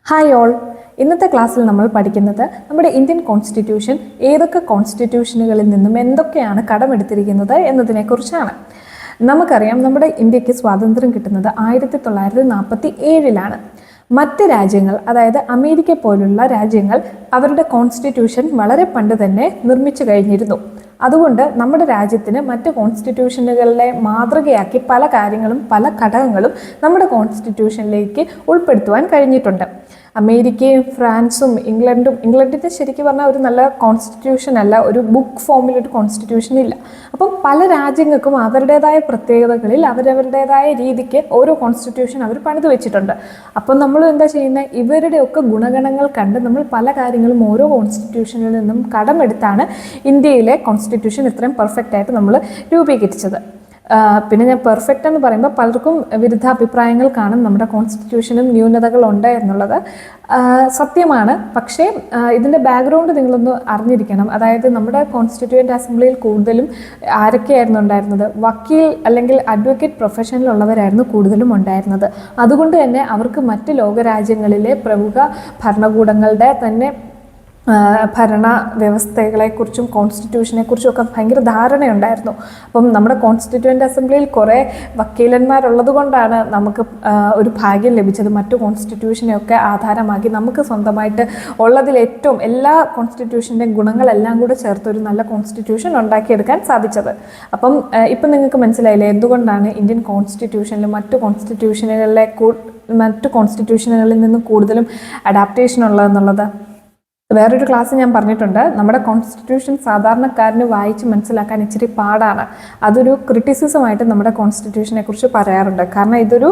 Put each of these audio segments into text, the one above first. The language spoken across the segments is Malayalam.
Hi all. ഇന്നത്തെ ക്ലാസ്സിൽ നമ്മൾ പഠിക്കുന്നത് നമ്മുടെ ഇന്ത്യൻ കോൺസ്റ്റിറ്റ്യൂഷൻ ഏതൊക്കെ കോൺസ്റ്റിറ്റ്യൂഷനുകളിൽ നിന്നും എന്തൊക്കെയാണ് കടമെടുത്തിരിക്കുന്നത് എന്നതിനെക്കുറിച്ചാണ്. നമുക്കറിയാം, നമ്മുടെ ഇന്ത്യക്ക് സ്വാതന്ത്ര്യം കിട്ടുന്നത് 1947-ലാണ്. മറ്റ് രാജ്യങ്ങൾ, അതായത് അമേരിക്ക പോലുള്ള രാജ്യങ്ങൾ, അവരുടെ കോൺസ്റ്റിറ്റ്യൂഷൻ വളരെ പണ്ട് തന്നെ നിർമ്മിച്ചു കഴിഞ്ഞിരുന്നു. അതുകൊണ്ട് നമ്മുടെ രാജ്യത്തിന് മറ്റ് കോൺസ്റ്റിറ്റ്യൂഷനുകളെ മാതൃകയാക്കി പല കാര്യങ്ങളും പല ഘടകങ്ങളും നമ്മുടെ കോൺസ്റ്റിറ്റ്യൂഷനിലേക്ക് ഉൾപ്പെടുത്തുവാൻ കഴിഞ്ഞിട്ടുണ്ട്. അമേരിക്കയും ഫ്രാൻസും ഇംഗ്ലണ്ടിൻ്റെ ശരിക്കും പറഞ്ഞാൽ ഒരു നല്ല കോൺസ്റ്റിറ്റ്യൂഷൻ അല്ല, ഒരു ബുക്ക് ഫോമിലൊരു കോൺസ്റ്റിറ്റ്യൂഷൻ ഇല്ല. അപ്പം പല രാജ്യങ്ങൾക്കും അവരുടേതായ പ്രത്യേകതകളിൽ അവരവരുടേതായ രീതിക്ക് ഓരോ കോൺസ്റ്റിറ്റ്യൂഷൻ അവർ പണിത് വെച്ചിട്ടുണ്ട്. അപ്പം നമ്മൾ എന്താ ചെയ്യുന്നത്, ഇവരുടെയൊക്കെ ഗുണഗണങ്ങൾ കണ്ട് നമ്മൾ പല കാര്യങ്ങളും ഓരോ കോൺസ്റ്റിറ്റ്യൂഷനിൽ നിന്നും കടമെടുത്താണ് ഇന്ത്യയിലെ കോൺസ്റ്റിറ്റ്യൂഷൻ ഇത്രയും പെർഫെക്റ്റ് ആയിട്ട് നമ്മൾ രൂപീകരിച്ചത്. പിന്നെ ഞാൻ പെർഫെക്റ്റ് എന്ന് പറയുമ്പോൾ പലർക്കും വിരുദ്ധാഭിപ്രായങ്ങൾ കാണും. നമ്മുടെ കോൺസ്റ്റിറ്റ്യൂഷനും ന്യൂനതകളുണ്ട് എന്നുള്ളത് സത്യമാണ്. പക്ഷേ ഇതിൻ്റെ ബാക്ക്ഗ്രൗണ്ട് നിങ്ങളൊന്ന് അറിഞ്ഞിരിക്കണം. അതായത് നമ്മുടെ കോൺസ്റ്റിറ്റ്യൂവൻ്റ് അസംബ്ലിയിൽ കൂടുതലും ആരൊക്കെയായിരുന്നു ഉണ്ടായിരുന്നത്? വക്കീൽ അല്ലെങ്കിൽ അഡ്വക്കേറ്റ് പ്രൊഫഷനിലുള്ളവരായിരുന്നു കൂടുതലും ഉണ്ടായിരുന്നത്. അതുകൊണ്ട് തന്നെ അവർക്ക് മറ്റ് ലോകരാജ്യങ്ങളിലെ പ്രമുഖ ഭരണകൂടങ്ങളുടെ തന്നെ ഭരണ വ്യവസ്ഥകളെക്കുറിച്ചും കോൺസ്റ്റിറ്റ്യൂഷനെക്കുറിച്ചും ഒക്കെ ഭയങ്കര ധാരണയുണ്ടായിരുന്നു. അപ്പം നമ്മുടെ കോൺസ്റ്റിറ്റ്യൂവൻ്റ് അസംബ്ലിയിൽ കുറേ വക്കീലന്മാരുള്ളത് കൊണ്ടാണ് നമുക്ക് ഒരു ഭാഗ്യം ലഭിച്ചത്. മറ്റു കോൺസ്റ്റിറ്റ്യൂഷനെയൊക്കെ ആധാരമാക്കി നമുക്ക് സ്വന്തമായിട്ട് ഉള്ളതിൽ ഏറ്റവും എല്ലാ കോൺസ്റ്റിറ്റ്യൂഷൻ്റെയും ഗുണങ്ങളെല്ലാം കൂടെ ചേർത്ത് ഒരു നല്ല കോൺസ്റ്റിറ്റ്യൂഷൻ ഉണ്ടാക്കിയെടുക്കാൻ സാധിച്ചത്. അപ്പം ഇപ്പം നിങ്ങൾക്ക് മനസ്സിലായില്ലേ എന്തുകൊണ്ടാണ് ഇന്ത്യൻ കോൺസ്റ്റിറ്റ്യൂഷനിൽ മറ്റു കോൺസ്റ്റിറ്റ്യൂഷനുകളിൽ നിന്നും കൂടുതലും അഡാപ്റ്റേഷൻ ഉള്ളതെന്നുള്ളത്. വേറൊരു ക്ലാസ് ഞാൻ പറഞ്ഞിട്ടുണ്ട്, നമ്മുടെ കോൺസ്റ്റിറ്റ്യൂഷൻ സാധാരണക്കാരന് വായിച്ച് മനസ്സിലാക്കാൻ ഇച്ചിരി പാടാണ്. അതൊരു ക്രിറ്റിസിസമായിട്ട് നമ്മുടെ കോൺസ്റ്റിറ്റ്യൂഷനെ കുറിച്ച് പറയാറുണ്ട്. കാരണം ഇതൊരു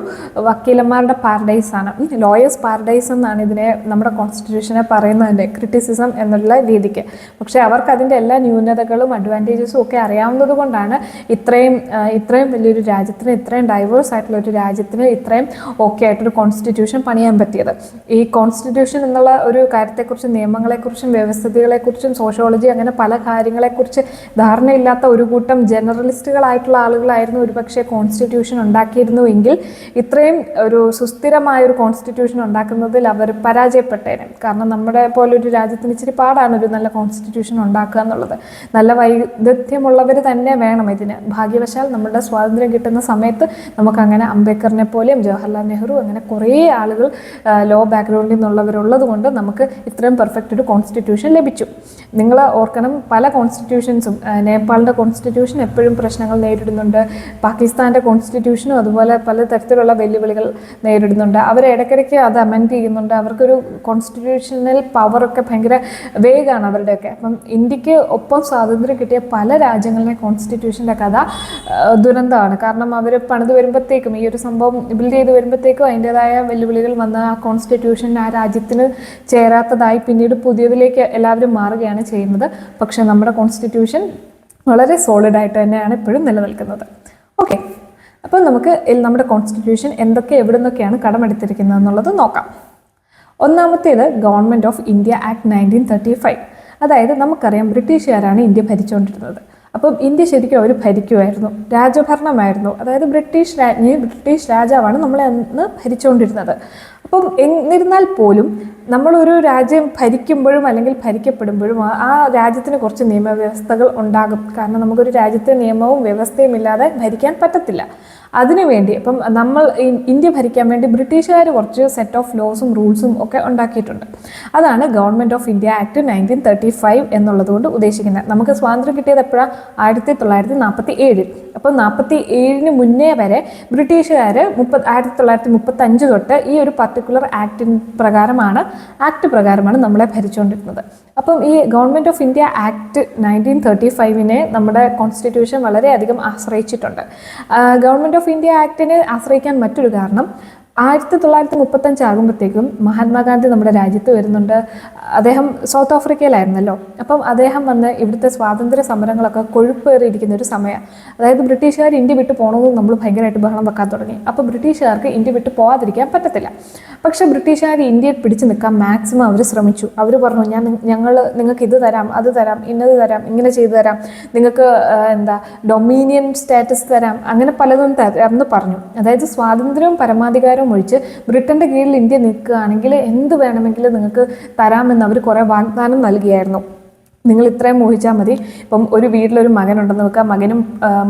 വക്കീലന്മാരുടെ പാരഡൈസാണ്, ലോയേഴ്സ് പാരഡൈസ് എന്നാണ് ഇതിനെ നമ്മുടെ കോൺസ്റ്റിറ്റ്യൂഷനെ പറയുന്നതിൻ്റെ ക്രിറ്റിസിസം എന്നുള്ള രീതിക്ക്. പക്ഷേ അവർക്ക് അതിൻ്റെ എല്ലാ ന്യൂനതകളും അഡ്വാൻറ്റേജസും ഒക്കെ അറിയാവുന്നത് കൊണ്ടാണ് ഇത്രയും വലിയൊരു രാജ്യത്തിന്, ഇത്രയും ഡൈവേഴ്സ് ആയിട്ടുള്ള ഒരു രാജ്യത്തിന് ഇത്രയും ഓക്കെ ആയിട്ടൊരു കോൺസ്റ്റിറ്റ്യൂഷൻ പണിയാൻ പറ്റിയത്. ഈ കോൺസ്റ്റിറ്റ്യൂഷൻ എന്നുള്ള ഒരു കാര്യത്തെക്കുറിച്ച്, നിയമങ്ങളെക്കുറിച്ചും വ്യവസ്ഥിതികളെക്കുറിച്ചും സോഷ്യോളജി അങ്ങനെ പല കാര്യങ്ങളെക്കുറിച്ച് ധാരണയില്ലാത്ത ഒരു കൂട്ടം ജനറലിസ്റ്റുകളായിട്ടുള്ള ആളുകളായിരുന്നു ഒരുപക്ഷെ കോൺസ്റ്റിറ്റ്യൂഷൻ ഉണ്ടാക്കിയിരുന്നുവെങ്കിൽ ഇത്രയും ഒരു സുസ്ഥിരമായൊരു കോൺസ്റ്റിറ്റ്യൂഷൻ ഉണ്ടാക്കുന്നതിൽ അവർ പരാജയപ്പെട്ടേനെ. കാരണം നമ്മുടെ പോലൊരു രാജ്യത്തിന് ഇച്ചിരി പാടാണ് ഒരു നല്ല കോൺസ്റ്റിറ്റ്യൂഷൻ ഉണ്ടാക്കുക എന്നുള്ളത്. നല്ല വൈദഗ്ധ്യമുള്ളവർ തന്നെ വേണം ഇതിന്. ഭാഗ്യവശാൽ നമ്മുടെ സ്വാതന്ത്ര്യം കിട്ടുന്ന സമയത്ത് നമുക്കങ്ങനെ അംബേദ്കറിനെ പോലെയും ജവഹർലാൽ നെഹ്റു അങ്ങനെ കുറേ ആളുകൾ ലോ ബാക്ക്ഗ്രൗണ്ടിൽ നിന്നുള്ളവരുള്ളത് കൊണ്ട് നമുക്ക് ഇത്രയും പെർഫെക്റ്റ് ഒരു കോൺസ്റ്റിറ്റ്യൂഷൻ ലഭിച്ചു. നിങ്ങൾ ഓർക്കണം, പല കോൺസ്റ്റിറ്റ്യൂഷൻസും, നേപ്പാളിൻ്റെ കോൺസ്റ്റിറ്റ്യൂഷൻ എപ്പോഴും പ്രശ്നങ്ങൾ നേരിടുന്നുണ്ട്. പാകിസ്ഥാൻ്റെ കോൺസ്റ്റിറ്റ്യൂഷനും അതുപോലെ പല തരത്തിലുള്ള വെല്ലുവിളികൾ നേരിടുന്നുണ്ട്. അവർ ഇടയ്ക്കിടയ്ക്ക് അത് അമെൻഡ് ചെയ്യുന്നുണ്ട്. അവർക്കൊരു കോൺസ്റ്റിറ്റ്യൂഷണൽ പവറൊക്കെ ഭയങ്കര വേഗമാണ് അവരുടെയൊക്കെ. അപ്പം ഇന്ത്യക്ക് ഒപ്പം സ്വാതന്ത്ര്യം കിട്ടിയ പല രാജ്യങ്ങളിലെ കോൺസ്റ്റിറ്റ്യൂഷൻ്റെ കഥ ദുരന്തമാണ്. കാരണം അവർ പണിത് വരുമ്പോഴത്തേക്കും, ഈ ഒരു സംഭവം ബിൽഡ് ചെയ്ത് വരുമ്പോഴത്തേക്കും അതിൻ്റെതായ വെല്ലുവിളികൾ വന്ന് ആ കോൺസ്റ്റിറ്റ്യൂഷൻ ആ രാജ്യത്തിന് ചേരാത്തതായി പിന്നീട് പുതിയതിലേക്ക് എല്ലാവരും മാറുകയാണ് ചെയ്യുന്നത്. പക്ഷേ നമ്മുടെ കോൺസ്റ്റിറ്റ്യൂഷൻ വളരെ സോളിഡായിട്ട് തന്നെയാണ് ഇപ്പോഴും നിലനിൽക്കുന്നത്. ഓക്കെ, അപ്പോൾ നമുക്ക് നമ്മുടെ കോൺസ്റ്റിറ്റ്യൂഷൻ എവിടെ നിന്നൊക്കെയാണ് കടമെടുത്തിരിക്കുന്നത് എന്നുള്ളത് നോക്കാം. ഒന്നാമത്തേത് ഗവൺമെൻറ് ഓഫ് ഇന്ത്യ ആക്ട് 1935. അതായത് നമുക്കറിയാം ബ്രിട്ടീഷുകാരാണ് ഇന്ത്യ ഭരിച്ചുകൊണ്ടിരുന്നത്. അപ്പം ഇന്ത്യ ശരിക്കും അവർ ഭരിക്കുമായിരുന്നു, രാജഭരണമായിരുന്നു. അതായത് ബ്രിട്ടീഷ് രാജാവാണ് നമ്മളെ അന്ന് ഭരിച്ചുകൊണ്ടിരുന്നത്. അപ്പം എന്നിരുന്നാൽ പോലും നമ്മളൊരു രാജ്യം ഭരിക്കുമ്പോഴും അല്ലെങ്കിൽ ഭരിക്കപ്പെടുമ്പോഴും ആ രാജ്യത്തിന് കുറച്ച് നിയമവ്യവസ്ഥകൾ ഉണ്ടാകും. കാരണം നമുക്കൊരു രാജ്യത്തെ നിയമവും വ്യവസ്ഥയും ഇല്ലാതെ ഭരിക്കാൻ പറ്റത്തില്ല. അതിനുവേണ്ടി ഇപ്പം ഇന്ത്യ ഭരിക്കാൻ വേണ്ടി ബ്രിട്ടീഷുകാർ കുറച്ച് സെറ്റ് ഓഫ് ലോസും റൂൾസും ഒക്കെ ഉണ്ടാക്കിയിട്ടുണ്ട്. അതാണ് ഗവൺമെൻറ് ഓഫ് ഇന്ത്യ ആക്ട് 1935 എന്നുള്ളതുകൊണ്ട് ഉദ്ദേശിക്കുന്നത്. നമുക്ക് സ്വാതന്ത്ര്യം കിട്ടിയത് എപ്പോഴാണ്? 1947. അപ്പോൾ 47-ന് മുന്നേ വരെ ബ്രിട്ടീഷുകാർ 1935 തൊട്ട് ഈ ഒരു പർട്ടിക്കുലർ ആക്ട് പ്രകാരമാണ് നമ്മളെ ഭരിച്ചുകൊണ്ടിരുന്നത്. അപ്പം ഈ ഗവൺമെൻറ് ഓഫ് ഇന്ത്യ ആക്ട് 1935-നെ നമ്മുടെ കോൺസ്റ്റിറ്റ്യൂഷൻ വളരെയധികം ആശ്രയിച്ചിട്ടുണ്ട്. ഗവൺമെൻറ് ഓഫ് ഇന്ത്യ ആക്ടിനെ ആശ്രയിക്കാൻ മറ്റൊരു കാരണം, 1935 ആകുമ്പോഴത്തേക്കും മഹാത്മാഗാന്ധി നമ്മുടെ രാജ്യത്ത് വരുന്നുണ്ട്. അദ്ദേഹം സൗത്ത് ആഫ്രിക്കയിലായിരുന്നല്ലോ. അപ്പം അദ്ദേഹം വന്ന് ഇവിടുത്തെ സ്വാതന്ത്ര്യ സമരങ്ങളൊക്കെ കൊഴുപ്പേറിയിരിക്കുന്ന ഒരു സമയമാണ്. അതായത് ബ്രിട്ടീഷുകാർ ഇന്ത്യ വിട്ട് പോകണമെന്ന് നമ്മൾ ഭയങ്കരമായിട്ട് ബഹളം വെക്കാൻ തുടങ്ങി. അപ്പോൾ ബ്രിട്ടീഷുകാർക്ക് ഇന്ത്യ വിട്ട് പോകാതിരിക്കാൻ പറ്റത്തില്ല. പക്ഷേ ബ്രിട്ടീഷുകാർ ഇന്ത്യയിൽ പിടിച്ചു നിൽക്കാൻ മാക്സിമം അവർ ശ്രമിച്ചു. അവർ പറഞ്ഞു, നിങ്ങൾക്ക് ഇത് തരാം, അത് തരാം, ഇന്നത് തരാം, ഇങ്ങനെ ചെയ്തു തരാം, നിങ്ങൾക്ക് ഡൊമീനിയൻ സ്റ്റാറ്റസ് തരാം, അങ്ങനെ പലതും തരാം എന്ന് പറഞ്ഞു. അതായത് സ്വാതന്ത്ര്യവും പരമാധികാരവും അധികാരം ഒഴിച്ച് ബ്രിട്ടൻ്റെ കീഴിൽ ഇന്ത്യ നിൽക്കുകയാണെങ്കിൽ എന്ത് വേണമെങ്കിലും നിങ്ങൾക്ക് തരാമെന്ന് അവർ കുറേ വാഗ്ദാനം നൽകിയായിരുന്നു. നിങ്ങൾ ഇത്രയും ഊഹിച്ചാൽ മതി. ഇപ്പം ഒരു വീട്ടിലൊരു മകനുണ്ടെന്ന് വെക്കുക,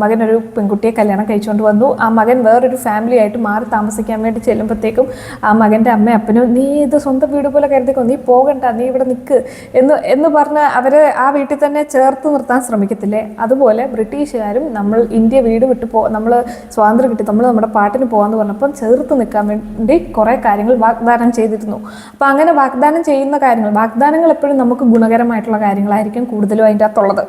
മകനൊരു പെൺകുട്ടിയെ കല്യാണം കഴിച്ചുകൊണ്ട് വന്നു. ആ മകൻ വേറൊരു ഫാമിലി ആയിട്ട് മാറി താമസിക്കാൻ വേണ്ടി ചെല്ലുമ്പോഴത്തേക്കും ആ മകൻ്റെ അമ്മയും അപ്പനും നീ ഇത് സ്വന്തം വീട് പോലെ കരുതിക്കോ, നീ പോകണ്ട, നീ ഇവിടെ നിൽക്ക് എന്ന് പറഞ്ഞ് അവരെ ആ വീട്ടിൽ തന്നെ ചേർത്ത് നിർത്താൻ ശ്രമിക്കത്തില്ലേ? അതുപോലെ ബ്രിട്ടീഷുകാരും നമ്മൾ ഇന്ത്യ വീട് വിട്ട് നമ്മൾ സ്വാതന്ത്ര്യം കിട്ടി, നമ്മൾ നമ്മുടെ പാട്ടിന് പോകാമെന്ന് പറഞ്ഞപ്പം ചേർത്ത് നിൽക്കാൻ വേണ്ടി കുറേ കാര്യങ്ങൾ വാഗ്ദാനം ചെയ്തിരുന്നു. അപ്പോൾ അങ്ങനെ വാഗ്ദാനം ചെയ്യുന്ന വാഗ്ദാനങ്ങൾ എപ്പോഴും നമുക്ക് ഗുണകരമായിട്ടുള്ള കാര്യങ്ങളായിരിക്കും കൂടുതലും അതിൻ്റെ അകത്തുള്ളത്.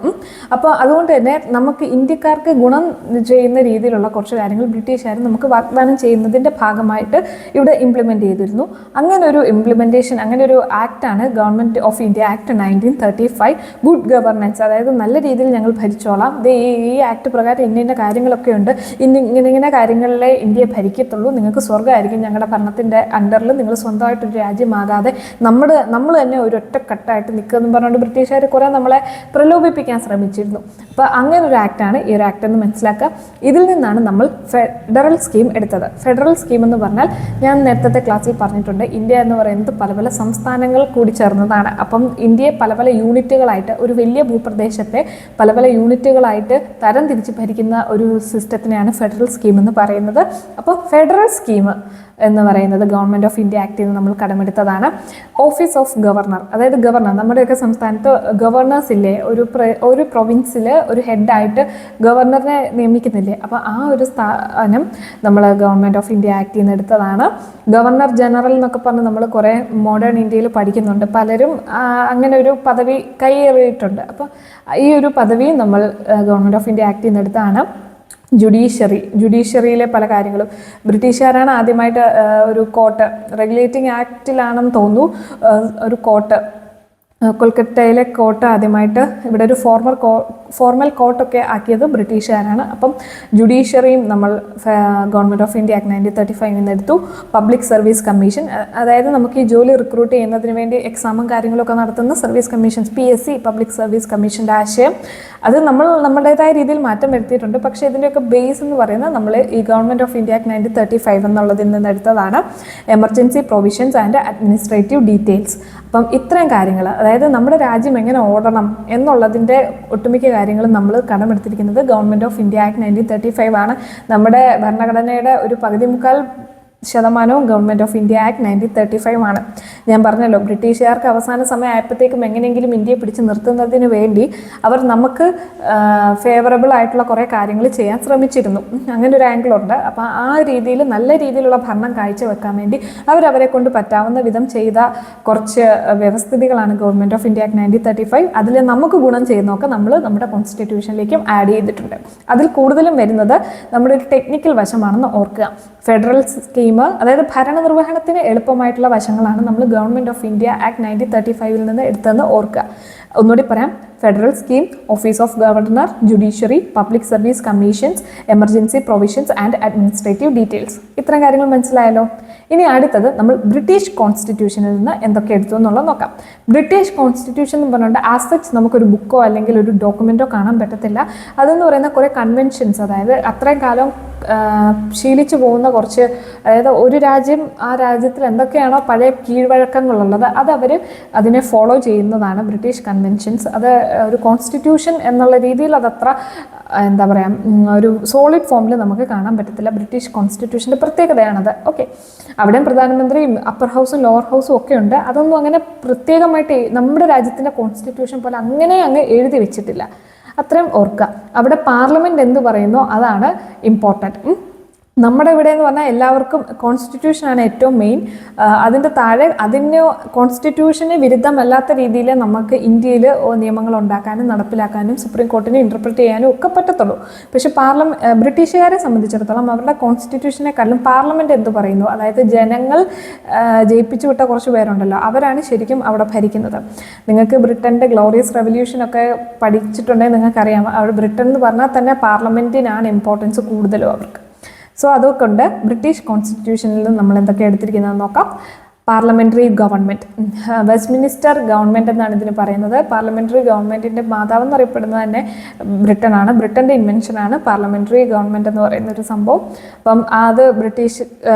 അപ്പോൾ അതുകൊണ്ട് തന്നെ നമുക്ക് ഇന്ത്യക്കാർക്ക് ഗുണം ചെയ്യുന്ന രീതിയിലുള്ള കുറച്ച് കാര്യങ്ങൾ ബ്രിട്ടീഷുകാർ നമുക്ക് വാഗ്ദാനം ചെയ്യുന്നതിൻ്റെ ഭാഗമായിട്ട് ഇവിടെ ഇംപ്ലിമെൻ്റ് ചെയ്തിരുന്നു. അങ്ങനെ ഒരു ഇംപ്ലിമെൻറ്റേഷൻ, അങ്ങനെ ഒരു ആക്റ്റാണ് government of India act 1935, good governance. അതായത് നല്ല രീതിയിൽ ഞങ്ങൾ ഭരിച്ചോളാം, ഈ ആക്ട് പ്രകാരം ഇന്ന കാര്യങ്ങളൊക്കെ ഉണ്ട്, ഇങ്ങനെ കാര്യങ്ങളിലെ ഇന്ത്യയെ ഭരിക്കത്തുള്ളൂ, നിങ്ങൾക്ക് സ്വർഗ്ഗമായിരിക്കും ഞങ്ങളുടെ ഭരണത്തിൻ്റെ അണ്ടറിൽ, നിങ്ങൾ സ്വന്തമായിട്ടൊരു രാജ്യമാകാതെ നമ്മൾ തന്നെ ഒരു ഒറ്റക്കെട്ടായിട്ട് നിൽക്കുമെന്ന് പറഞ്ഞുകൊണ്ട് ബ്രിട്ടീഷുകാർ കുറേ നമ്മളെ പ്രലോഭിപ്പിക്കാൻ ശ്രമിച്ചിരുന്നു. അപ്പോൾ അങ്ങനെ ഒരു ആക്റ്റാണ് ഈ ഒരു ആക്ട് എന്ന് മനസ്സിലാക്കുക. ഇതിൽ നിന്നാണ് നമ്മൾ ഫെഡറൽ സ്കീം എടുത്തത്. ഫെഡറൽ സ്കീം എന്ന് പറഞ്ഞാൽ ഞാൻ നേരത്തെ ക്ലാസ്സിൽ പറഞ്ഞിട്ടുണ്ട്, ഇന്ത്യ എന്ന് പറയുന്നത് പല പല സംസ്ഥാനങ്ങൾ കൂടി ചേർന്നതാണ്. അപ്പം ഇന്ത്യയെ പല പല യൂണിറ്റുകളായിട്ട്, ഒരു വലിയ ഭൂപ്രദേശത്തെ പല പല യൂണിറ്റുകളായിട്ട് തരം തിരിച്ച് ഭരിക്കുന്ന ഒരു സിസ്റ്റത്തിനെയാണ് ഫെഡറൽ സ്കീം എന്ന് പറയുന്നത്. അപ്പോൾ ഫെഡറൽ സ്കീം എന്ന് പറയുന്നത് ഗവൺമെൻറ് ഓഫ് ഇന്ത്യ ആക്ടിൽ നിന്ന് നമ്മൾ കടമെടുത്തതാണ്. ഓഫീസ് ഓഫ് ഗവർണർ, അതായത് ഗവർണർ, നമ്മുടെയൊക്കെ സംസ്ഥാനത്ത് ഗവർണേഴ്സ് ഇല്ലേ, ഒരു പ്രൊവിൻസിൽ ഒരു ഹെഡായിട്ട് ഗവർണറിനെ നിയമിക്കുന്നില്ലേ, അപ്പോൾ ആ ഒരു സ്ഥാനം നമ്മൾ ഗവൺമെൻറ് ഓഫ് ഇന്ത്യ ആക്ടിൽ നിന്ന് എടുത്തതാണ്. ഗവർണർ ജനറൽ എന്നൊക്കെ പറഞ്ഞ് നമ്മൾ കുറേ മോഡേൺ ഇന്ത്യയിൽ പഠിക്കുന്നുണ്ട്, പലരും അങ്ങനെ ഒരു പദവി കൈയേറിയിട്ടുണ്ട്. അപ്പോൾ ഈ ഒരു പദവി നമ്മൾ ഗവൺമെൻറ് ഓഫ് ഇന്ത്യ ആക്ടിൽ നിന്ന് എടുത്തതാണ്. ജുഡീഷ്യറിയിലെ പല കാര്യങ്ങളും ബ്രിട്ടീഷുകാരാണ് ആദ്യമായിട്ട് ഒരു കോർട്ട്, റെഗുലേറ്റിംഗ് ആക്റ്റിലാണെന്ന് തോന്നുന്നു, ഒരു കോർട്ട്, കൊൽക്കത്തയിലെ കോർട്ട് ആദ്യമായിട്ട് ഇവിടെ ഒരു ഫോർമൽ കോർട്ടൊക്കെ ആക്കിയത് ബ്രിട്ടീഷുകാരാണ്. അപ്പം ജുഡീഷ്യറിയും നമ്മൾ ഗവൺമെൻറ് ഓഫ് ഇന്ത്യ ആക്ട് 1935 നിന്ന് എടുത്തു. പബ്ലിക് സർവീസ് കമ്മീഷൻ, അതായത് നമുക്ക് ഈ ജോലി റിക്രൂട്ട് ചെയ്യുന്നതിന് വേണ്ടി എക്സാമും കാര്യങ്ങളൊക്കെ നടത്തുന്ന service commissions, PSC, public service കമ്മീഷൻ്റെ ആശയം അത് നമ്മുടേതായ രീതിയിൽ മാറ്റം വരുത്തിയിട്ടുണ്ട്. പക്ഷേ ഇതിൻ്റെയൊക്കെ ബേസ് എന്ന് പറയുന്നത് നമ്മൾ ഈ ഗവൺമെൻറ് ഓഫ് ഇന്ത്യ ആക്ട് 1935 എന്നുള്ളതിൽ നിന്ന് എടുത്തതാണ്. Emergency provisions and administrative details. അപ്പം ഇത്രയും കാര്യങ്ങൾ, അതായത് നമ്മുടെ രാജ്യം എങ്ങനെ ഓടണം എന്നുള്ളതിൻ്റെ ഒട്ടുമിക്ക കാര്യങ്ങളും നമ്മൾ കടമെടുത്തിരിക്കുന്നത് ഗവൺമെൻറ് ഓഫ് ഇന്ത്യ ആക്ട് 1935 ആണ്. നമ്മുടെ ഭരണഘടനയുടെ ഒരു 12% ഗവൺമെൻറ് ഓഫ് ഇന്ത്യ ആക്ട് 1935 ആണ്. ഞാൻ പറഞ്ഞല്ലോ, ബ്രിട്ടീഷുകാർക്ക് അവസാന സമയം ആയപ്പോഴത്തേക്കും എങ്ങനെയെങ്കിലും ഇന്ത്യയെ പിടിച്ച് നിർത്തുന്നതിന് വേണ്ടി അവർ നമുക്ക് ഫേവറബിൾ ആയിട്ടുള്ള കുറേ കാര്യങ്ങൾ ചെയ്യാൻ ശ്രമിച്ചിരുന്നു. അങ്ങനെ ഒരു ആംഗിളുണ്ട്. അപ്പോൾ ആ രീതിയിൽ നല്ല രീതിയിലുള്ള ഭരണം കാഴ്ചവെക്കാൻ വേണ്ടി അവരെ കൊണ്ട് പറ്റാവുന്ന വിധം ചെയ്ത കുറച്ച് വ്യവസ്ഥിതികളാണ് ഗവൺമെൻറ് ഓഫ് ഇന്ത്യ ആക്ട് 1935. അതിൽ നമുക്ക് ഗുണം ചെയ്യുന്നതൊക്കെ നമ്മൾ നമ്മുടെ കോൺസ്റ്റിറ്റ്യൂഷനിലേക്കും ആഡ് ചെയ്തിട്ടുണ്ട്. അതിൽ കൂടുതലും വരുന്നത് നമ്മുടെ ഒരു ടെക്നിക്കൽ വശമാണെന്ന് ഓർക്കുക. ഫെഡറൽ സ്കീം, അതായത് ഭരണനിർവഹണത്തിന് എളുപ്പമായിട്ടുള്ള വശങ്ങളാണ് നമ്മൾ ഗവൺമെൻറ് ഓഫ് ഇന്ത്യ ആക്ട് 1935 നിന്ന് എടുത്തതെന്ന് ഓർക്കുക. ഒന്നുകൂടി പറയാം: federal scheme, office of governor, judiciary, public service commissions, emergency provisions and administrative details. ഇത്രയും കാര്യങ്ങൾ മനസ്സിലായല്ലോ. ഇനി അടുത്തത് നമ്മൾ ബ്രിട്ടീഷ് കോൺസ്റ്റിറ്റ്യൂഷനിൽ നിന്ന് എന്തൊക്കെ എടുത്തു എന്നുള്ളത് നോക്കാം. ബ്രിട്ടീഷ് കോൺസ്റ്റിറ്റ്യൂഷൻ എന്ന് പറഞ്ഞുകൊണ്ട് ആസ് സച്ച് നമുക്കൊരു ബുക്കോ അല്ലെങ്കിൽ ഒരു ഡോക്യുമെൻറ്റോ കാണാൻ പറ്റത്തില്ല. അതെന്ന് പറയുന്ന കുറേ കൺവെൻഷൻസ്, അതായത് അത്രയും കാലം ശീലിച്ചു പോകുന്ന കുറച്ച്, അതായത് ഒരു രാജ്യം, ആ രാജ്യത്തിൽ എന്തൊക്കെയാണോ പഴയ കീഴ്വഴക്കങ്ങളുള്ളത് അത് അവർ അതിനെ ഫോളോ ചെയ്യുന്നതാണ് ബ്രിട്ടീഷ് കൺവെൻഷൻസ്. അത് ഒരു കോൺസ്റ്റിറ്റ്യൂഷൻ എന്നുള്ള രീതിയിൽ അതത്ര എന്താ പറയുക, ഒരു സോളിഡ് ഫോമിൽ നമുക്ക് കാണാൻ പറ്റത്തില്ല. ബ്രിട്ടീഷ് കോൺസ്റ്റിറ്റ്യൂഷൻ്റെ പ്രത്യേകതയാണത്. ഓക്കെ, അവിടെയും പ്രധാനമന്ത്രിയും അപ്പർ ഹൗസും ലോവർ ഹൗസും ഒക്കെ ഉണ്ട്. അതൊന്നും അങ്ങനെ പ്രത്യേകമായിട്ട് നമ്മുടെ രാജ്യത്തിൻ്റെ കോൺസ്റ്റിറ്റ്യൂഷൻ പോലെ അങ്ങനെ അങ്ങ് എഴുതി വെച്ചിട്ടില്ല. അത്രയും ഓർക്കുക. അവിടെ പാർലമെൻറ്റ് എന്ത് പറയുന്നോ അതാണ് ഇമ്പോർട്ടൻറ്റ്. നമ്മുടെ ഇവിടെ എന്ന് പറഞ്ഞാൽ എല്ലാവർക്കും കോൺസ്റ്റിറ്റ്യൂഷനാണ് ഏറ്റവും മെയിൻ. അതിൻ്റെ താഴെ കോൺസ്റ്റിറ്റ്യൂഷന് വിരുദ്ധമല്ലാത്ത രീതിയിൽ നമുക്ക് ഇന്ത്യയിൽ നിയമങ്ങൾ ഉണ്ടാക്കാനും നടപ്പിലാക്കാനും സുപ്രീം കോർട്ടിനെ ഇൻ്റർപ്രറ്റ് ചെയ്യാനും ഒക്കെ പറ്റത്തുള്ളൂ. പക്ഷേ ബ്രിട്ടീഷുകാരെ സംബന്ധിച്ചിടത്തോളം അവരുടെ കോൺസ്റ്റിറ്റ്യൂഷനെക്കാളും പാർലമെൻറ്റ് എന്ത് പറയുന്നു, അതായത് ജനങ്ങൾ ജയിപ്പിച്ചു വിട്ട കുറച്ച് പേരുണ്ടല്ലോ, അവരാണ് ശരിക്കും അവിടെ ഭരിക്കുന്നത്. നിങ്ങൾക്ക് ബ്രിട്ടൻ്റെ ഗ്ലോറിയസ് റെവല്യൂഷനൊക്കെ പഠിച്ചിട്ടുണ്ടെങ്കിൽ നിങ്ങൾക്കറിയാം, അവിടെ ബ്രിട്ടൻ എന്ന് പറഞ്ഞാൽ തന്നെ പാർലമെൻറ്റിനാണ് ഇമ്പോർട്ടൻസ് കൂടുതലും അവർക്ക്. സോ അതുകൊണ്ട് ബ്രിട്ടീഷ് കോൺസ്റ്റിറ്റ്യൂഷനിൽ നമ്മൾ എന്തൊക്കെ എടുത്തിരിക്കുന്നതെന്ന് നോക്കാം. Parliamentary government. വെസ്റ്റ്മിനിസ്റ്റർ ഗവൺമെൻറ് എന്നാണ് ഇതിന് പറയുന്നത്. പാർലമെൻ്ററി ഗവൺമെൻറ്റിൻ്റെ മാതാവെന്ന് അറിയപ്പെടുന്നത് തന്നെ ബ്രിട്ടനാണ്. ബ്രിട്ടൻ്റെ ഇൻവെൻഷനാണ് പാർലമെൻ്ററി ഗവൺമെൻറ് എന്ന് പറയുന്ന ഒരു സംഭവം. അപ്പം അത് ബ്രിട്ടീഷ്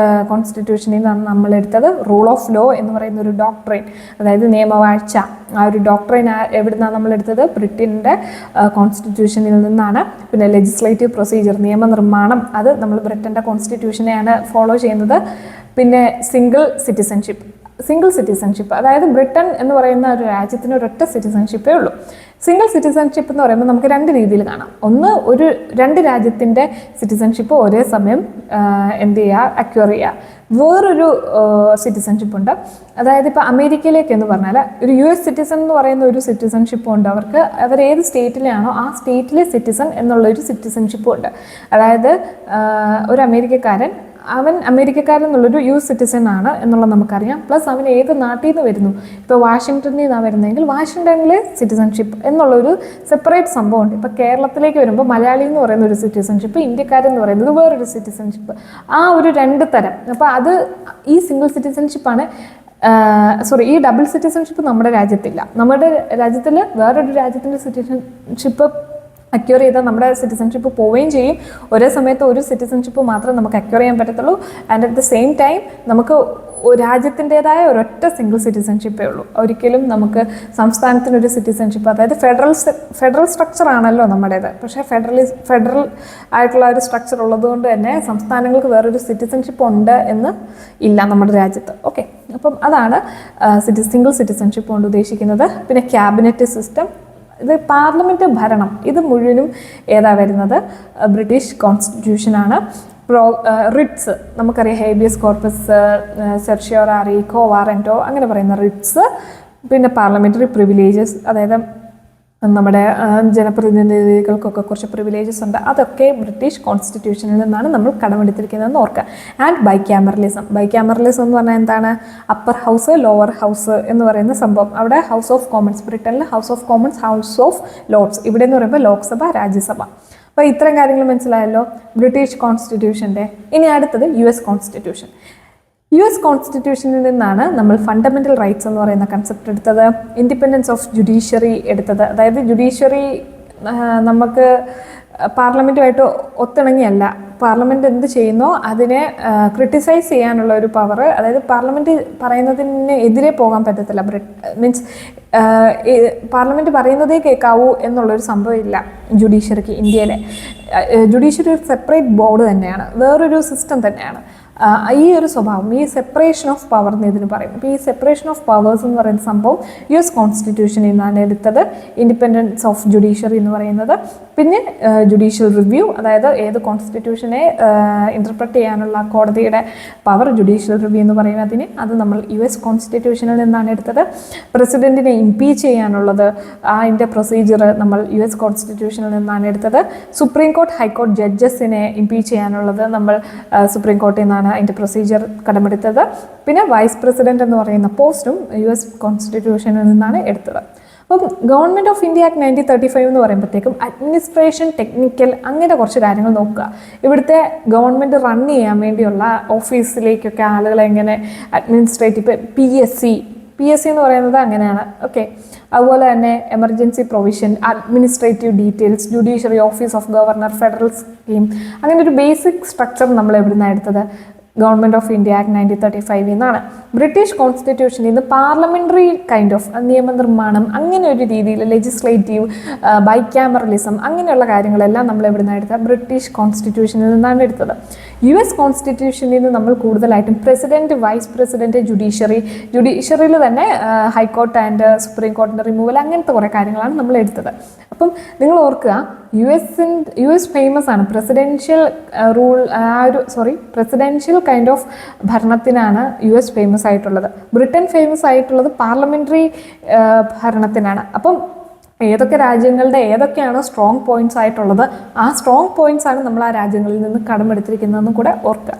കോൺസ്റ്റിറ്റ്യൂഷനിൽ നിന്നാണ് നമ്മളെടുത്തത്. റൂൾ ഓഫ് ലോ എന്ന് പറയുന്ന ഒരു ഡോക്ട്രൈൻ, അതായത് നിയമവാഴ്ച, ആ ഒരു ഡോക്ട്രൈൻ എവിടെ നിന്നാണ് നമ്മളെടുത്തത്? ബ്രിട്ടൻ്റെ കോൺസ്റ്റിറ്റ്യൂഷനിൽ നിന്നാണ്. പിന്നെ ലെജിസ്ലേറ്റീവ് പ്രൊസീജിയർ, നിയമനിർമ്മാണം, അത് നമ്മൾ ബ്രിട്ടൻ്റെ കോൺസ്റ്റിറ്റ്യൂഷനെയാണ് ഫോളോ ചെയ്യുന്നത്. പിന്നെ സിംഗിൾ സിറ്റിസൺഷിപ്പ്, അതായത് ബ്രിട്ടൻ എന്ന് പറയുന്ന ഒരു രാജ്യത്തിന് ഒരൊറ്റ സിറ്റിസൺഷിപ്പേ ഉള്ളൂ. സിംഗിൾ സിറ്റിസൺഷിപ്പ് എന്ന് പറയുമ്പോൾ നമുക്ക് രണ്ട് രീതിയിൽ കാണാം. ഒന്ന്, രണ്ട് രാജ്യത്തിൻ്റെ സിറ്റിസൺഷിപ്പ് ഒരേ സമയം അക്വയർ ചെയ്യുക. വേറൊരു സിറ്റിസൺഷിപ്പ് ഉണ്ട്, അതായത് ഇപ്പോൾ അമേരിക്കയിലേക്ക് എന്ന് പറഞ്ഞാൽ ഒരു US സിറ്റിസൺ എന്ന് പറയുന്ന ഒരു സിറ്റിസൺഷിപ്പും ഉണ്ട്. അവർ ഏത് സ്റ്റേറ്റിലാണോ ആ സ്റ്റേറ്റിലെ സിറ്റിസൺ എന്നുള്ളൊരു സിറ്റിസൺഷിപ്പും ഉണ്ട്. അതായത് ഒരു അമേരിക്കക്കാരൻ, അവൻ അമേരിക്കക്കാരൻ എന്നുള്ളൊരു US സിറ്റിസൺ ആണ് എന്നുള്ളത് നമുക്കറിയാം. പ്ലസ് അവൻ ഏത് നാട്ടിൽ നിന്ന് വരുന്നു, ഇപ്പോൾ വാഷിങ്ടണിൽ നിന്നാണ് വരുന്നതെങ്കിൽ വാഷിങ്ടണിലെ സിറ്റിസൺഷിപ്പ് എന്നുള്ളൊരു സെപ്പറേറ്റ് സംഭവമുണ്ട്. ഇപ്പോൾ കേരളത്തിലേക്ക് വരുമ്പോൾ മലയാളി എന്ന് പറയുന്ന ഒരു സിറ്റിസൺഷിപ്പ്, ഇന്ത്യക്കാരൻ എന്ന് പറയുന്നത് വേറൊരു സിറ്റിസൺഷിപ്പ്, ആ ഒരു രണ്ട് തരം. അപ്പോൾ അത് ഈ സിംഗിൾ സിറ്റിസൺഷിപ്പാണ്. ഈ ഡബിൾ സിറ്റിസൺഷിപ്പ് നമ്മുടെ രാജ്യത്തില്ല. നമ്മുടെ രാജ്യത്തിൽ വേറൊരു രാജ്യത്തിൻ്റെ സിറ്റിസൺഷിപ്പ് അക്വയർ ചെയ്താൽ നമ്മുടെ സിറ്റിസൺഷിപ്പ് പോവുകയും ചെയ്യും. ഒരേ സമയത്ത് ഒരു സിറ്റിസൺഷിപ്പ് മാത്രമേ നമുക്ക് അക്വയർ ചെയ്യാൻ പറ്റത്തുള്ളൂ. And at the same time നമുക്ക് രാജ്യത്തിൻ്റെതായ ഒരൊറ്റ സിംഗിൾ സിറ്റിസൺഷിപ്പേ ഉള്ളൂ. ഒരിക്കലും നമുക്ക് സംസ്ഥാനത്തിനൊരു സിറ്റിസൺഷിപ്പ്, അതായത് ഫെഡറൽ സ്ട്രക്ചർ ആണല്ലോ നമ്മുടേത്. പക്ഷേ ഫെഡറൽ ആയിട്ടുള്ള ഒരു സ്ട്രക്ചർ ഉള്ളതുകൊണ്ട് തന്നെ സംസ്ഥാനങ്ങൾക്ക് വേറൊരു സിറ്റിസൺഷിപ്പ് ഉണ്ട് എന്ന് ഇല്ല നമ്മുടെ രാജ്യത്ത്. ഓക്കെ, അപ്പം അതാണ് സിംഗിൾ സിറ്റിസൺഷിപ്പ് കൊണ്ട് ഉദ്ദേശിക്കുന്നത്. പിന്നെ ക്യാബിനറ്റ് സിസ്റ്റം, ഇത് പാർലമെൻറ്റ് ഭരണം, ഇത് മുഴുവനും വരുന്നത് ബ്രിട്ടീഷ് കോൺസ്റ്റിറ്റ്യൂഷനാണ്. റിട്സ് നമുക്കറിയാം, ഹേബിയസ് കോർപ്പസ്, സെർഷ്യോറാറി, കോ വാറൻറ്റോ, അങ്ങനെ പറയുന്ന റിട്സ്. പിന്നെ പാർലമെൻ്ററി പ്രിവിലേജസ്, അതായത് നമ്മുടെ ജനപ്രതിനിധികൾക്കൊക്കെ കുറച്ച് പ്രിവിലേജസ് ഉണ്ട്. അതൊക്കെ ബ്രിട്ടീഷ് കോൺസ്റ്റിറ്റ്യൂഷനിൽ നിന്നാണ് നമ്മൾ കടമെടുത്തിരിക്കുന്നതെന്ന് ഓർക്കുക. ആൻഡ് ബൈക്യാമറലിസം എന്ന് പറഞ്ഞാൽ എന്താണ്? അപ്പർ ഹൗസ്, ലോവർ ഹൗസ് എന്ന് പറയുന്ന സംഭവം. അവിടെ ഹൗസ് ഓഫ് കോമൺസ്, ബ്രിട്ടനിൽ house of Commons, house of Lord's, ഇവിടെ എന്ന് പറയുമ്പോൾ ലോക്സഭ, രാജ്യസഭ. അപ്പോൾ ഇത്രയും കാര്യങ്ങൾ മനസ്സിലായല്ലോ ബ്രിട്ടീഷ് കോൺസ്റ്റിറ്റ്യൂഷൻ്റെ. ഇനി അടുത്തത് US കോൺസ്റ്റിറ്റ്യൂഷൻ. US കോൺസ്റ്റിറ്റ്യൂഷനിൽ നിന്നാണ് നമ്മൾ ഫണ്ടമെൻ്റൽ റൈറ്റ്സ് എന്ന് പറയുന്ന കൺസെപ്റ്റ് എടുത്തത്. ഇൻഡിപെൻഡൻസ് ഓഫ് ജുഡീഷ്യറി എടുത്തത്, അതായത് ജുഡീഷ്യറി നമുക്ക് പാർലമെൻറ്റുമായിട്ട് ഒത്തിണങ്ങിയല്ല. പാർലമെൻറ്റ് എന്ത് ചെയ്യുന്നോ അതിനെ ക്രിട്ടിസൈസ് ചെയ്യാനുള്ള ഒരു പവർ, അതായത് പാർലമെൻറ്റ് പറയുന്നതിന് എതിരെ പോകാൻ പറ്റത്തില്ല. മീൻസ് പാർലമെൻറ്റ് പറയുന്നതേ കേൾക്കാവൂ എന്നുള്ളൊരു സംഭവമില്ല ജുഡീഷ്യറിക്ക്. ഇന്ത്യയിലെ ജുഡീഷ്യറി ഒരു സെപ്പറേറ്റ് ബോർഡ് തന്നെയാണ്, വേറൊരു സിസ്റ്റം തന്നെയാണ്. ഈ ഒരു സ്വഭാവം, ഈ സെപ്പറേഷൻ ഓഫ് പവർ എന്ന് ഇതിന് പറയും. അപ്പോൾ ഈ സെപ്പറേഷൻ ഓഫ് പവേഴ്സ് എന്ന് പറയുന്ന സംഭവം US കോൺസ്റ്റിറ്റ്യൂഷനിൽ നിന്നാണ് എടുത്തത്. ഇൻഡിപെൻഡൻസ് ഓഫ് ജുഡീഷ്യറി എന്ന് പറയുന്നത്. പിന്നെ ജുഡീഷ്യൽ റിവ്യൂ, അതായത് ഏത് കോൺസ്റ്റിറ്റ്യൂഷനെ ഇൻ്റർപ്രറ്റ് ചെയ്യാനുള്ള കോടതിയുടെ പവർ ജുഡീഷ്യൽ റിവ്യൂ എന്ന് പറയും അതിന്. അത് നമ്മൾ US കോൺസ്റ്റിറ്റ്യൂഷനിൽ നിന്നാണ് എടുത്തത്. പ്രസിഡൻറ്റിനെ ഇംപീച്ച് ചെയ്യാനുള്ളത്, അതിൻ്റെ പ്രൊസീജിയർ നമ്മൾ US കോൺസ്റ്റിറ്റ്യൂഷനിൽ നിന്നാണ് എടുത്തത്. സുപ്രീം കോർട്ട്, ഹൈക്കോർട്ട് ജഡ്ജസിനെ ഇംപീച്ച് ചെയ്യാനുള്ളത് നമ്മൾ സുപ്രീം കോർട്ടിൽ നിന്നാണ് അതിൻ്റെ പ്രൊസീജിയർ കടമെടുത്തത്. പിന്നെ വൈസ് പ്രസിഡന്റ് എന്ന് പറയുന്ന പോസ്റ്റും US കോൺസ്റ്റിറ്റ്യൂഷനിൽ നിന്നാണ് എടുത്തത്. അപ്പം ഗവൺമെൻറ് ഓഫ് ഇന്ത്യ ആക്ട് 1935 എന്ന് പറയുമ്പോഴത്തേക്കും അഡ്മിനിസ്ട്രേഷൻ, ടെക്നിക്കൽ, അങ്ങനെ കുറച്ച് കാര്യങ്ങൾ നോക്കുക. ഇവിടുത്തെ ഗവൺമെൻറ് റൺ ചെയ്യാൻ വേണ്ടിയുള്ള ഓഫീസിലേക്കൊക്കെ ആളുകളെ എങ്ങനെ അഡ്മിനിസ്ട്രേറ്റീവ്, PSC എന്ന് പറയുന്നത് അങ്ങനെയാണ്. ഓക്കെ, അതുപോലെ തന്നെ emergency provision, administrative details, judiciary, office of governor, federal scheme, അങ്ങനെ ഒരു ബേസിക് സ്ട്രക്ചർ നമ്മൾ എവിടുന്നാണ് എടുത്തത്? ഗവൺമെൻറ് ഓഫ് ഇന്ത്യ ആക്ട് 1935 എന്നാണ്. ബ്രിട്ടീഷ് കോൺസ്റ്റിറ്റ്യൂഷനിൽ നിന്ന് പാർലമെൻ്ററി കൈൻഡ് ഓഫ് നിയമനിർമ്മാണം, അങ്ങനെ ഒരു രീതിയിൽ ലെജിസ്ലേറ്റീവ്, ബൈക്യാമറലിസം, അങ്ങനെയുള്ള കാര്യങ്ങളെല്ലാം നമ്മൾ എവിടുന്നാണ് എടുത്തത്? ബ്രിട്ടീഷ് കോൺസ്റ്റിറ്റ്യൂഷനിൽ നിന്നാണ് എടുത്തത്. US കോൺസ്റ്റിറ്റ്യൂഷനിൽ നിന്ന് നമ്മൾ കൂടുതലായിട്ടും പ്രസിഡന്റ്, വൈസ് പ്രസിഡന്റ്, ജുഡീഷ്യറിയിൽ തന്നെ ഹൈക്കോർട്ട് ആൻഡ് സുപ്രീം കോർട്ടിൻ്റെ റിമൂവൽ, അങ്ങനത്തെ കുറേ കാര്യങ്ങളാണ് നമ്മൾ എടുത്തത്. അപ്പം നിങ്ങൾ ഓർക്കുക, US ഫേമസ് ആണ് presidential rule, presidential kind of ഭരണത്തിനാണ് US ഫേമസ് ആയിട്ടുള്ളത്. ബ്രിട്ടൻ ഫേമസ് ആയിട്ടുള്ളത് പാർലമെൻ്ററി ഭരണത്തിനാണ്. അപ്പം ഏതൊക്കെ രാജ്യങ്ങളുടെ ഏതൊക്കെയാണോ സ്ട്രോങ് പോയിന്റ്സ് ആയിട്ടുള്ളത്, ആ സ്ട്രോങ് പോയിന്റ്സ് ആണ് നമ്മൾ ആ രാജ്യങ്ങളിൽ നിന്ന് കടമെടുത്തിരിക്കുന്നതെന്നും കൂടെ ഓർക്കുക.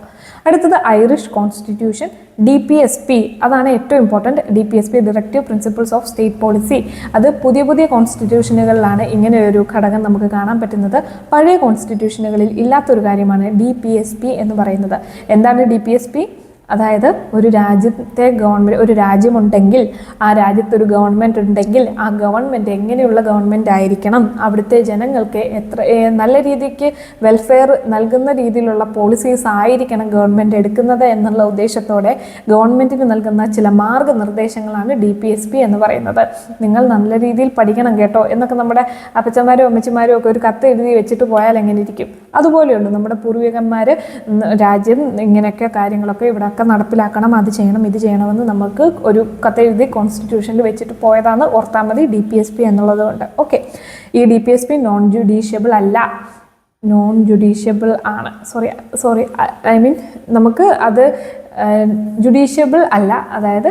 അടുത്തത് ഐറിഷ് കോൺസ്റ്റിറ്റ്യൂഷൻ, DPSP, അതാണ് ഏറ്റവും important. DPSP, directive principles of state policy. അത് പുതിയ കോൺസ്റ്റിറ്റ്യൂഷനുകളിലാണ് ഇങ്ങനെ ഒരു ഘടകം നമുക്ക് കാണാൻ പറ്റുന്നത്. പഴയ കോൺസ്റ്റിറ്റ്യൂഷനുകളിൽ ഇല്ലാത്തൊരു കാര്യമാണ് DPSP എന്ന് പറയുന്നത്. എന്താണ് DPSP? അതായത് ഒരു രാജ്യത്തെ ഗവൺമെൻറ്, ഒരു രാജ്യമുണ്ടെങ്കിൽ ആ രാജ്യത്തൊരു ഗവൺമെൻറ് ഉണ്ടെങ്കിൽ ആ ഗവൺമെൻറ് എങ്ങനെയുള്ള ഗവൺമെൻറ് ആയിരിക്കണം, അവിടുത്തെ ജനങ്ങൾക്ക് നല്ല രീതിക്ക് വെൽഫെയർ നൽകുന്ന രീതിയിലുള്ള പോളിസീസ് ആയിരിക്കണം ഗവൺമെൻറ് എടുക്കുന്നത് എന്നുള്ള ഉദ്ദേശത്തോടെ ഗവൺമെൻറ്റിന് നൽകുന്ന ചില മാർഗ്ഗനിർദ്ദേശങ്ങളാണ് DPSP എന്ന് പറയുന്നത്. നിങ്ങൾ നല്ല രീതിയിൽ പഠിക്കണം കേട്ടോ എന്നൊക്കെ നമ്മുടെ അപ്പച്ചന്മാരും അമ്മച്ചിമാരും ഒക്കെ ഒരു കത്ത് എഴുതി വെച്ചിട്ട് പോയാൽ എങ്ങനെ ഇരിക്കും? അതുപോലെയുള്ളൂ നമ്മുടെ പൂർവികന്മാർ രാജ്യം ഇങ്ങനെയൊക്കെ കാര്യങ്ങളൊക്കെ ഇവിടെയൊക്കെ നടപ്പിലാക്കണം, അത് ചെയ്യണം ഇത് ചെയ്യണമെന്ന് നമുക്ക് ഒരു കത്തെഴുതി കോൺസ്റ്റിറ്റ്യൂഷനിൽ വെച്ചിട്ട് പോയതാണ്. ഓർത്താൽ മതി DPSP എന്നുള്ളത് കൊണ്ട്. ഓക്കെ, ഈ DPSP നോൺ ജുഡീഷ്യബിൾ അല്ല, നോൺ ജുഡീഷ്യബിൾ ആണ്. സോറി ഐ മീൻ നമുക്ക് അത് ജുഡീഷ്യബിൾ അല്ല, അതായത്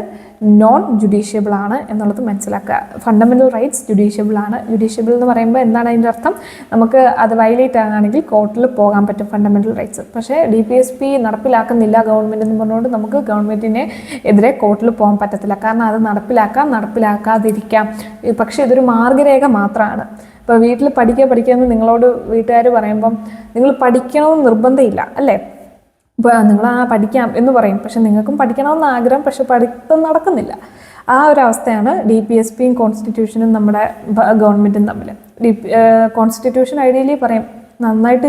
നോൺ ജുഡീഷ്യബിൾ ആണ് എന്നുള്ളത് മനസ്സിലാക്കുക. ഫണ്ടമെൻ്റൽ റൈറ്റ്സ് ജുഡീഷ്യബിൾ ആണ്. ജുഡീഷ്യബിൾ എന്ന് പറയുമ്പോൾ എന്താണ് അതിൻ്റെ അർത്ഥം? നമുക്ക് അത് വയലേറ്റ് ആകുകയാണെങ്കിൽ കോർട്ടിൽ പോകാൻ പറ്റും ഫണ്ടമെൻ്റൽ റൈറ്റ്സ്. പക്ഷേ DPSP നടപ്പിലാക്കുന്നില്ല ഗവൺമെൻറ് എന്ന് പറഞ്ഞുകൊണ്ട് നമുക്ക് ഗവൺമെൻറ്റിനെ എതിരെ കോർട്ടിൽ പോകാൻ പറ്റത്തില്ല. കാരണം അത് നടപ്പിലാക്കാതിരിക്കാം. പക്ഷേ ഇതൊരു മാർഗ്ഗരേഖ മാത്രമാണ്. ഇപ്പോൾ വീട്ടിൽ പഠിക്കുക എന്ന് നിങ്ങളോട് വീട്ടുകാർ പറയുമ്പം നിങ്ങൾ പഠിക്കണമെന്ന് നിർബന്ധമില്ല അല്ലേ? ഇപ്പോൾ നിങ്ങൾ പഠിക്കാം എന്ന് പറയും, പക്ഷെ നിങ്ങൾക്കും പഠിക്കണമെന്ന് ആഗ്രഹം, പക്ഷെ പഠിത്തം നടക്കുന്നില്ല. ആ ഒരു അവസ്ഥയാണ് DPSPയും കോൺസ്റ്റിറ്റ്യൂഷനും നമ്മുടെ ഗവൺമെൻറ്റും തമ്മിൽ. കോൺസ്റ്റിറ്റ്യൂഷൻ ഐഡിയലി പറയും നന്നായിട്ട്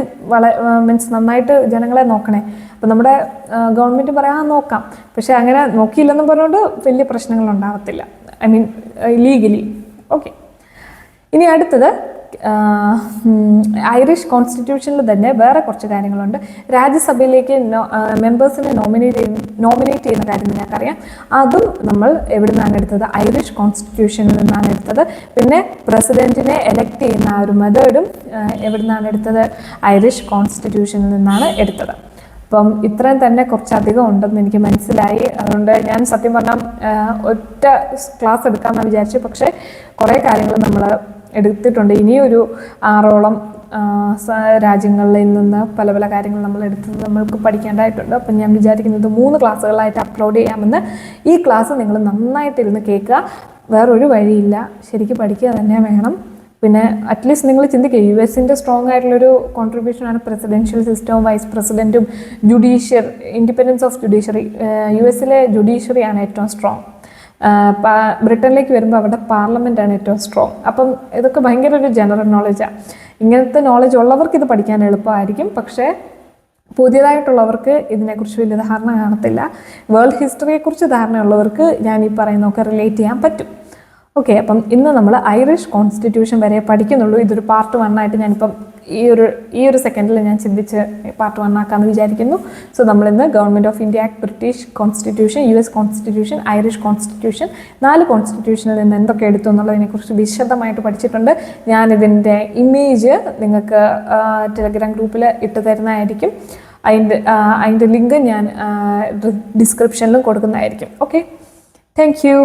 നന്നായിട്ട് ജനങ്ങളെ നോക്കണേ. അപ്പം നമ്മുടെ ഗവൺമെൻറ് പറയാം നോക്കാം, പക്ഷെ അങ്ങനെ നോക്കിയില്ലെന്നും പറഞ്ഞുകൊണ്ട് വലിയ പ്രശ്നങ്ങൾ ഉണ്ടാകത്തില്ല. I mean legally. ഓക്കെ, ഇനി അടുത്തത് ഐറിഷ് കോൺസ്റ്റിറ്റ്യൂഷനിൽ തന്നെ വേറെ കുറച്ച് കാര്യങ്ങളുണ്ട്. രാജ്യസഭയിലേക്ക് മെമ്പേഴ്സിനെ നോമിനേറ്റ് ചെയ്യുന്ന കാര്യം നിങ്ങൾക്കറിയാം. അതും നമ്മൾ എവിടെ നിന്നാണ് എടുത്തത്? ഐറിഷ് കോൺസ്റ്റിറ്റ്യൂഷനിൽ നിന്നാണ് എടുത്തത്. പിന്നെ പ്രസിഡന്റിനെ എലക്ട് ചെയ്യുന്ന ആ ഒരു മെത്തേഡും എവിടെ നിന്നാണ് എടുത്തത്? ഐറിഷ് കോൺസ്റ്റിറ്റ്യൂഷനിൽ നിന്നാണ് എടുത്തത്. അപ്പം ഇത്രയും തന്നെ കുറച്ചധികം ഉണ്ടെന്ന് എനിക്ക് മനസ്സിലായി. അതുകൊണ്ട് ഞാൻ സത്യം പറഞ്ഞാൽ ഒറ്റ ക്ലാസ് എടുക്കാമെന്ന് വിചാരിച്ചു, പക്ഷേ കുറേ കാര്യങ്ങൾ നമ്മൾ എടുത്തിട്ടുണ്ട്. ഇനിയൊരു 6ഓളം രാജ്യങ്ങളിൽ നിന്ന് പല കാര്യങ്ങൾ നമ്മൾ നമ്മൾക്ക് പഠിക്കേണ്ടതായിട്ടുണ്ട്. അപ്പം ഞാൻ വിചാരിക്കുന്നത് 3 ക്ലാസ്സുകളായിട്ട് അപ്ലോഡ് ചെയ്യാമെന്ന്. ഈ ക്ലാസ് നിങ്ങൾ നന്നായിട്ടിരുന്ന് കേൾക്കുക, വേറൊരു വഴിയില്ല, ശരിക്കും പഠിക്കുക തന്നെ വേണം. പിന്നെ അറ്റ്ലീസ്റ്റ് നിങ്ങൾ ചിന്തിക്കുക, US സ്ട്രോങ് ആയിട്ടുള്ളൊരു കോൺട്രിബ്യൂഷനാണ് പ്രസിഡൻഷ്യൽ സിസ്റ്റവും വൈസ് പ്രസിഡൻറ്റും ഇൻഡിപെൻഡൻസ് ഓഫ് ജുഡീഷ്യറി. US ജുഡീഷ്യറിയാണ് ഏറ്റവും സ്ട്രോങ്. ബ്രിട്ടനിലേക്ക് വരുമ്പോൾ അവിടെ പാർലമെൻറ്റാണ് ഏറ്റവും സ്ട്രോങ്. അപ്പം ഇതൊക്കെ ഭയങ്കര ഒരു ജനറൽ നോളജാണ്. ഇങ്ങനത്തെ നോളജ് ഉള്ളവർക്ക് ഇത് പഠിക്കാൻ എളുപ്പമായിരിക്കും, പക്ഷേ പുതിയതായിട്ടുള്ളവർക്ക് ഇതിനെക്കുറിച്ച് വലിയ ധാരണ കാണത്തില്ല. വേൾഡ് ഹിസ്റ്ററിയെക്കുറിച്ച് ധാരണയുള്ളവർക്ക് ഞാൻ ഈ പറയുന്നതൊക്കെ റിലേറ്റ് ചെയ്യാൻ പറ്റും. ഓക്കെ, അപ്പം ഇന്ന് നമ്മൾ ഐറിഷ് കോൺസ്റ്റിറ്റ്യൂഷൻ വരെ പഠിക്കുന്നുള്ളൂ. ഇതൊരു പാർട്ട് 1 ആയിട്ട് ഞാനിപ്പം ഈ ഒരു സെക്കൻഡിൽ ഞാൻ ചിന്തിച്ച് പാർട്ട് 1 ആക്കാമെന്ന് വിചാരിക്കുന്നു. സോ നമ്മളിന്ന് government of India act, British constitution, US constitution, Irish constitution, 4 കോൺസ്റ്റിറ്റ്യൂഷനിൽ നിന്ന് എന്തൊക്കെ എടുത്തു എന്നുള്ളതിനെക്കുറിച്ച് വിശദമായിട്ട് പഠിച്ചിട്ടുണ്ട്. ഞാനിതിൻ്റെ ഇമേജ് നിങ്ങൾക്ക് ടെലഗ്രാം ഗ്രൂപ്പിൽ ഇട്ട് തരുന്നതായിരിക്കും. അതിൻ്റെ ലിങ്ക് ഞാൻ ഡിസ്ക്രിപ്ഷനിലും കൊടുക്കുന്നതായിരിക്കും. Okay, thank you.